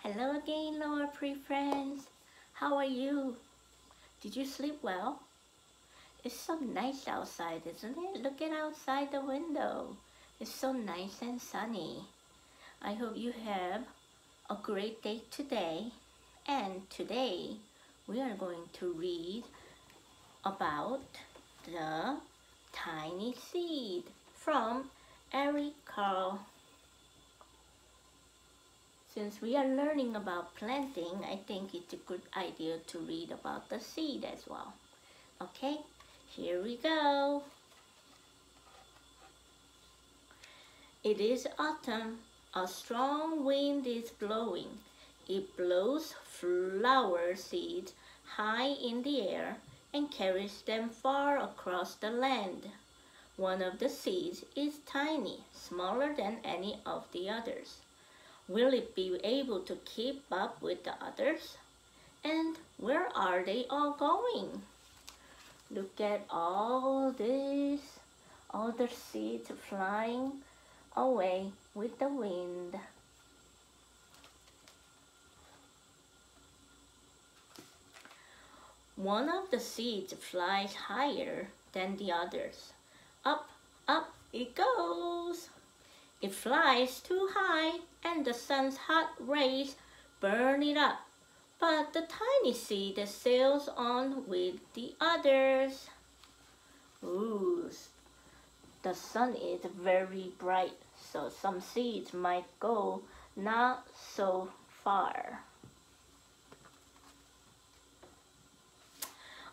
Hello again, Lower Pre friends. How are you? Did you sleep well? It's so nice outside, isn't it? Look at outside the window. It's so nice and sunny. I hope you have a great day today. And today we are going to read about the tiny seed from Eric Carle. Since we are learning about planting, I think it's a good idea to read about the seed as well. Okay, here we go. It is autumn. A strong wind is blowing. It blows flower seeds high in the air and carries them far across the land. One of the seeds is tiny, smaller than any of the others. Will it be able to keep up with the others? And where are they all going? Look at all the seeds flying away with the wind. One of the seeds flies higher than the others. Up, up it goes. It flies too high and the sun's hot rays burn it up. But the tiny seed sails on with the others. Ooh, the sun is very bright, so some seeds might go not so far.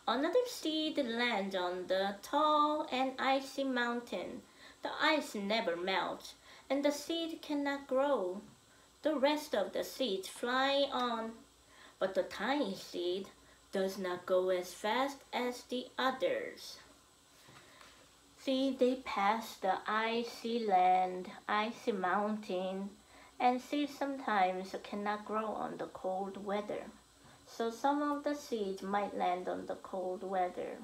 Another seed lands on the tall and icy mountain. The ice never melts, and the seed cannot grow. The rest of the seeds fly on, but the tiny seed does not go as fast as the others. See, they pass the icy land, icy mountain, and seeds sometimes cannot grow on the cold weather. So some of the seeds might land on the cold weather.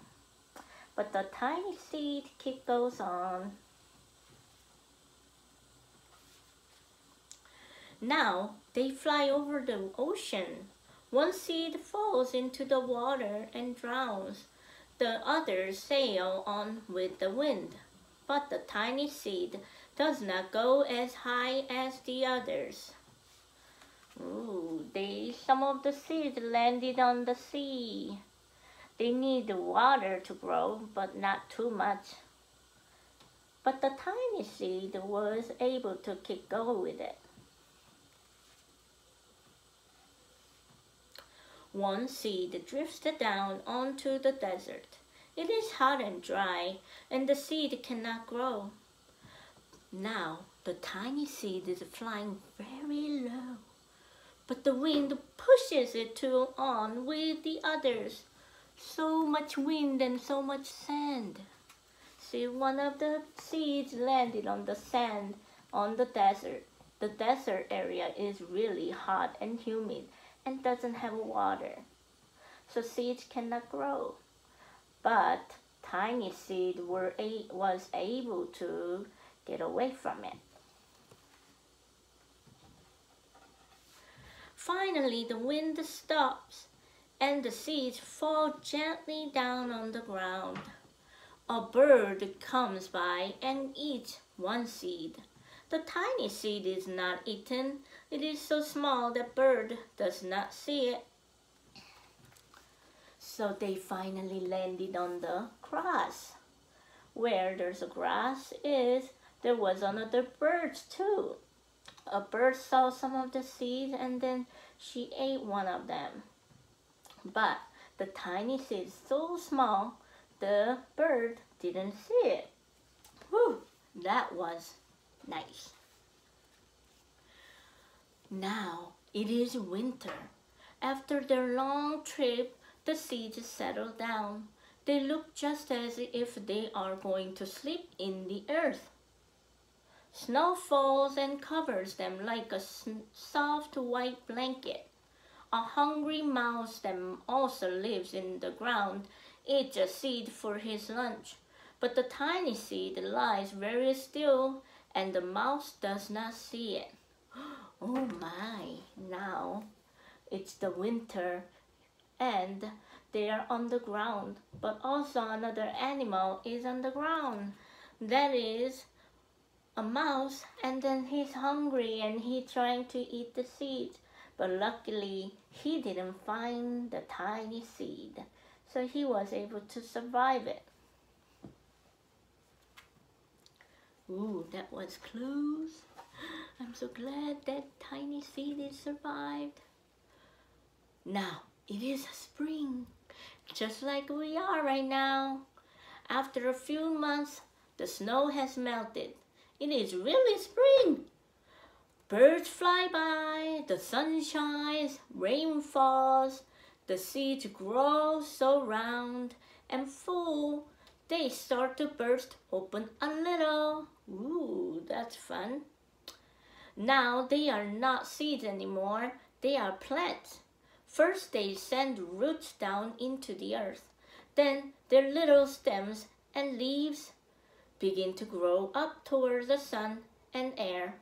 But the tiny seed goes on. Now they fly over the ocean. One seed falls into the water and drowns. The others sail on with the wind. But the tiny seed does not go as high as the others. Ooh, some of the seeds landed on the sea. They need water to grow, but not too much. But the tiny seed was able to keep going with it. One seed drifts down onto the desert. It is hot and dry, and the seed cannot grow. Now the tiny seed is flying very low, but the wind pushes it on with the others. So much wind and so much sand. See, one of the seeds landed on the sand on the desert. The desert area is really hot and humid and doesn't have water, so seeds cannot grow. But tiny seed was able to get away from it. Finally, the wind stops and the seeds fall gently down on the ground. A bird comes by and eats one seed. The tiny seed is not eaten. It is so small that bird does not see it. So they finally landed on the grass. Where there's a grass there was another bird too. A bird saw some of the seeds and then she ate one of them. But the tiny seed is so small, the bird didn't see it. Whew, that was nice. Now it is winter. After their long trip, the seeds settle down. They look just as if they are going to sleep in the earth. Snow falls and covers them like a soft white blanket. A hungry mouse that also lives in the ground eats a seed for his lunch. But the tiny seed lies very still and the mouse does not see it. Oh my, now it's the winter and they are on the ground, but also another animal is on the ground. That is a mouse, and then he's hungry and he's trying to eat the seeds. But luckily, he didn't find the tiny seed, so he was able to survive it. Ooh, that was close. I'm so glad that tiny seed is survived. Now, it is spring, just like we are right now. After a few months, the snow has melted. It is really spring. Birds fly by, the sun shines, rain falls, the seeds grow so round and full, they start to burst open a little. Ooh, that's fun. Now they are not seeds anymore, they are plants. First they send roots down into the earth. Then their little stems and leaves begin to grow up towards the sun and air.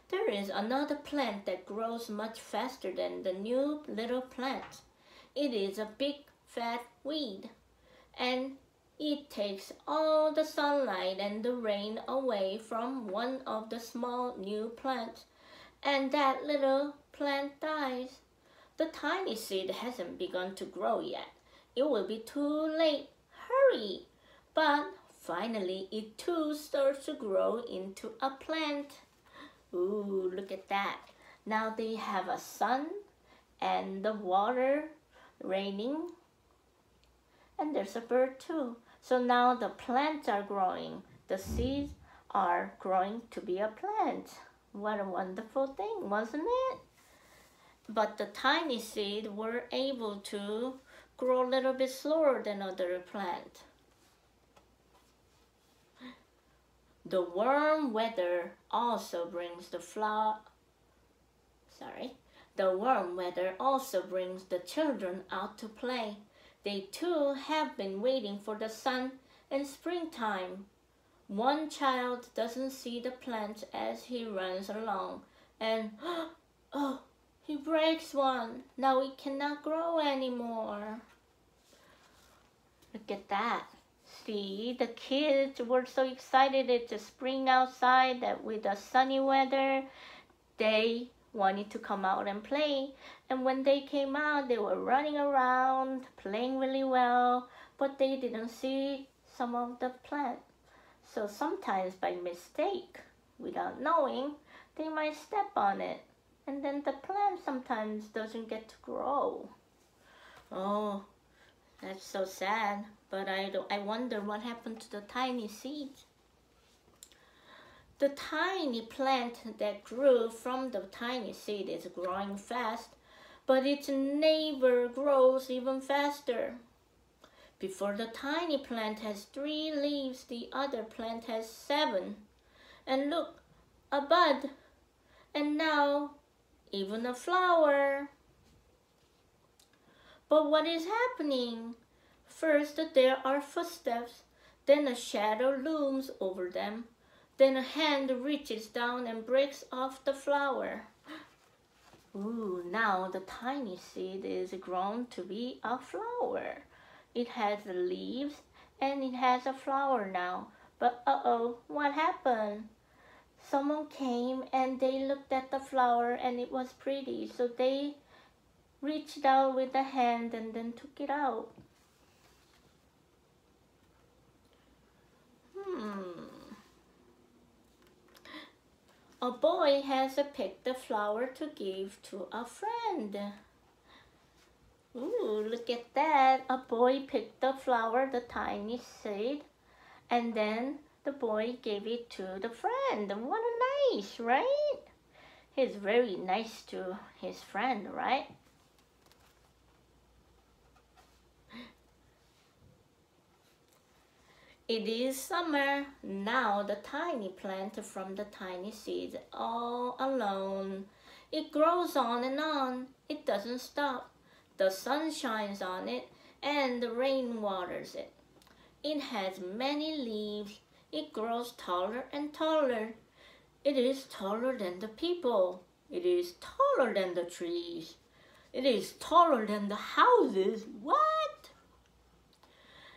There is another plant that grows much faster than the new little plant. It is a big fat weed, and it takes all the sunlight and the rain away from one of the small new plants, and that little plant dies. The tiny seed hasn't begun to grow yet. It will be too late. Hurry! But finally, it too starts to grow into a plant. Ooh, look at that. Now they have a sun and the water raining. And there's a bird too. So now the plants are growing. The seeds are growing to be a plant. What a wonderful thing, wasn't it? But the tiny seed were able to grow a little bit slower than other plants. The warm weather also brings the warm weather also brings the children out to play. They too have been waiting for the sun and springtime. One child doesn't see the plants as he runs along, and oh, he breaks one. Now it cannot grow anymore. Look at that. See, the kids were so excited it's a spring outside that with the sunny weather, they wanted to come out and play. And when they came out, they were running around, playing really well, but they didn't see some of the plant. So sometimes by mistake, without knowing, they might step on it. And then the plant sometimes doesn't get to grow. Oh, that's so sad. But I wonder what happened to the tiny seeds. The tiny plant that grew from the tiny seed is growing fast, but its neighbor grows even faster. Before the tiny plant has 3 leaves, the other plant has 7. And look, a bud, and now even a flower. But what is happening? First there are footsteps, then a shadow looms over them, then a hand reaches down and breaks off the flower. Ooh, now the tiny seed is grown to be a flower. It has the leaves and it has a flower now. But uh-oh, what happened? Someone came and they looked at the flower and it was pretty, so they reached out with a hand and then took it out. A boy has picked the flower to give to a friend. Ooh, look at that. A boy picked the flower, the tiny seed, and then the boy gave it to the friend. What a nice, right? He's very nice to his friend, right? It is summer. Now the tiny plant from the tiny seeds all alone. It grows on and on. It doesn't stop. The sun shines on it and the rain waters it. It has many leaves. It grows taller and taller. It is taller than the people. It is taller than the trees. It is taller than the houses. What?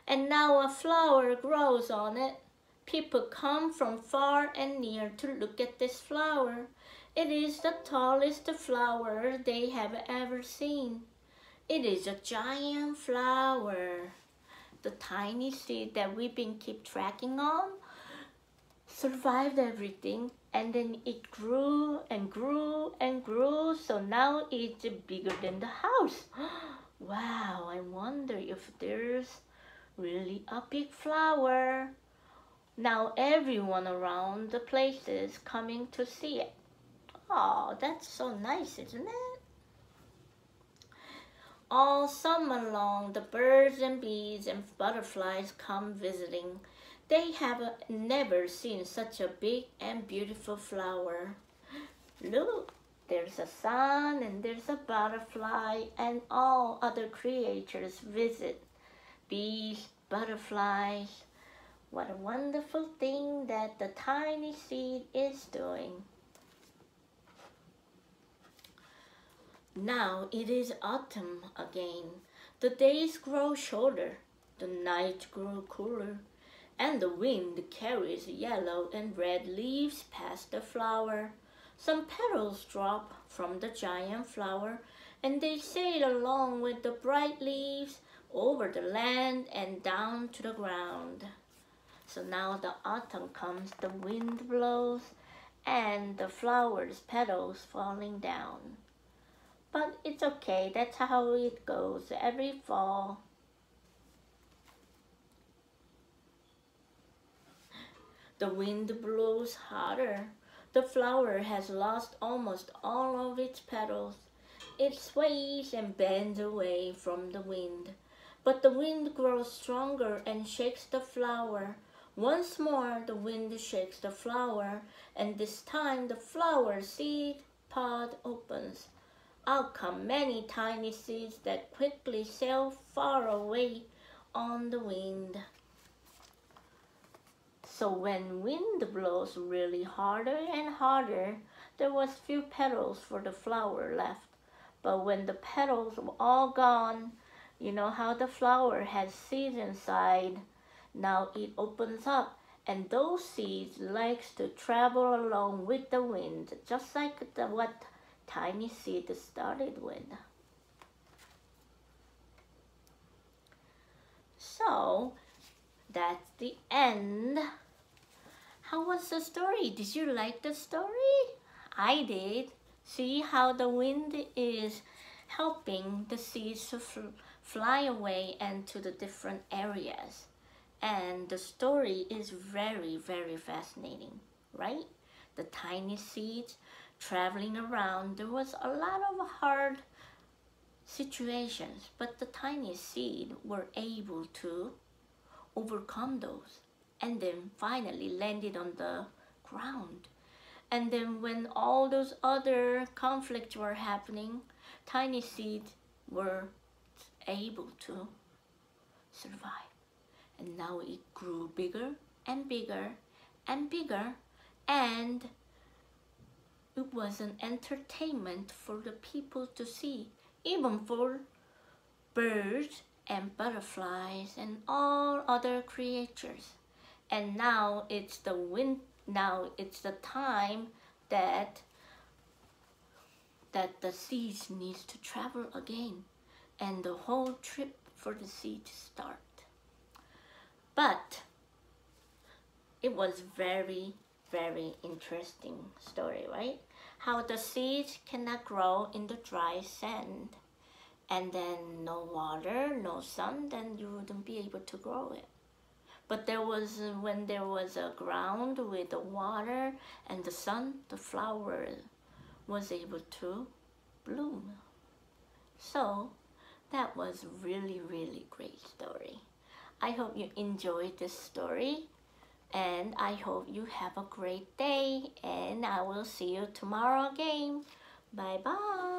And now a flower grows on it. People come from far and near to look at this flower. It is the tallest flower they have ever seen. It is a giant flower. The tiny seed that we've been keep tracking on survived everything, and then it grew and grew and grew, so now it's bigger than the house. Wow, I wonder if there's really a big flower. Now everyone around the place is coming to see it. Oh, that's so nice, isn't it? All summer long, the birds and bees and butterflies come visiting. They have never seen such a big and beautiful flower. Look, there's a sun and there's a butterfly, and all other creatures visit. Bees, butterflies. What a wonderful thing that the tiny seed is doing. Now it is autumn again. The days grow shorter, the nights grow cooler, and the wind carries yellow and red leaves past the flower. Some petals drop from the giant flower, and they sail along with the bright leaves over the land and down to the ground. So now the autumn comes, the wind blows, and the flower's petals falling down. But it's okay, that's how it goes every fall. The wind blows harder. The flower has lost almost all of its petals. It sways and bends away from the wind. But the wind grows stronger and shakes the flower. Once more the wind shakes the flower, and this time the flower seed pod opens. Out come many tiny seeds that quickly sail far away on the wind. So when wind blows really harder and harder, there was few petals for the flower left. But when the petals were all gone, you know how the flower has seeds inside. Now it opens up, and those seeds likes to travel along with the wind, just like what tiny seed started with. So that's the end. How was the story? Did you like the story? I did. See how the wind is helping the seeds to fly away and to the different areas. And the story is very, very fascinating, right? The tiny seeds traveling around. There was a lot of hard situations, but the tiny seed were able to overcome those and then finally landed on the ground. And then when all those other conflicts were happening, tiny seeds were able to survive. And now it grew bigger and bigger and bigger, and it was an entertainment for the people to see, even for birds and butterflies and all other creatures. And now it's the time that the seeds needs to travel again, and the whole trip for the seed to start. But it was very, very interesting story, right? How the seeds cannot grow in the dry sand, and then no water, no sun, then you wouldn't be able to grow it. But when there was a ground with the water and the sun, the flower was able to bloom. So that was really, really great story. I hope you enjoyed this story, and I hope you have a great day, and I will see you tomorrow again. Bye bye.